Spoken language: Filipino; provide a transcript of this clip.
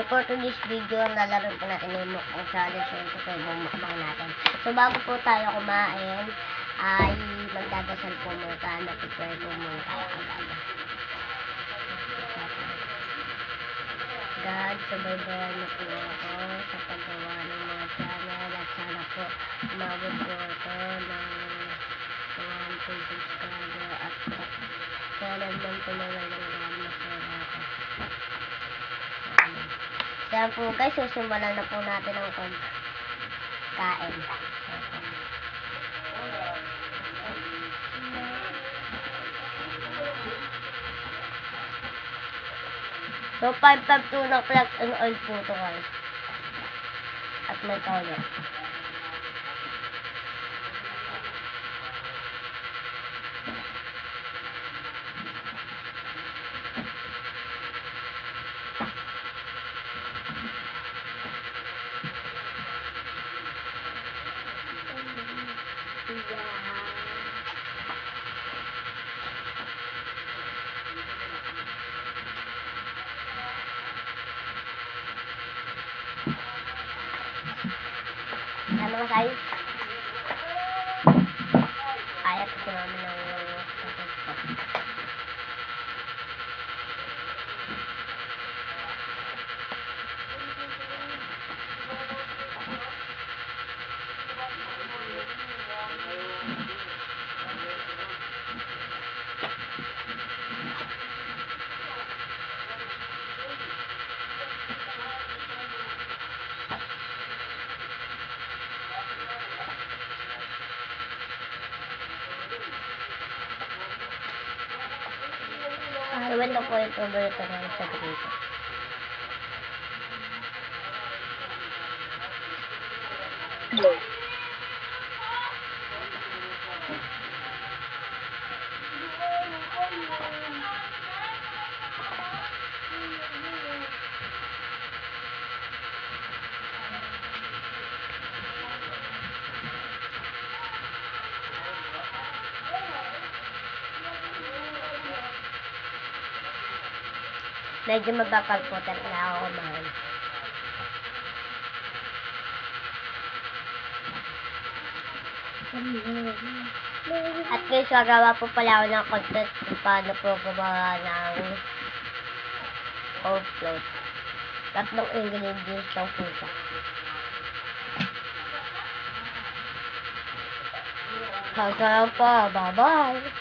So for today's video, lalaro po natin yung mukbang challenge. So ito po yung mukbang natin. So bago po tayo kumain, ay magdadasal po muna. Mag-prepare po muna tayo agad. God, subaybayan mo po ako sa paggawa ng mga channel at sana po umabot po ito ng 1,000 subscriber at kailan man po nangyayang masaya ako. Kaya po guys, susimulan na po natin ang pagkain. So 5 tuna flakes and oil po ito guys. At may toyo. Mga size. Ayaw ko namin ng gawin na po yung paborito ng sa dito. Medyo mabakal po talaga ako kumain. At guys, gagawa po pala ako ng content kung paano po gumawa ng cold float. 3 ingredients lang po siya. Hanggang pa, bye-bye!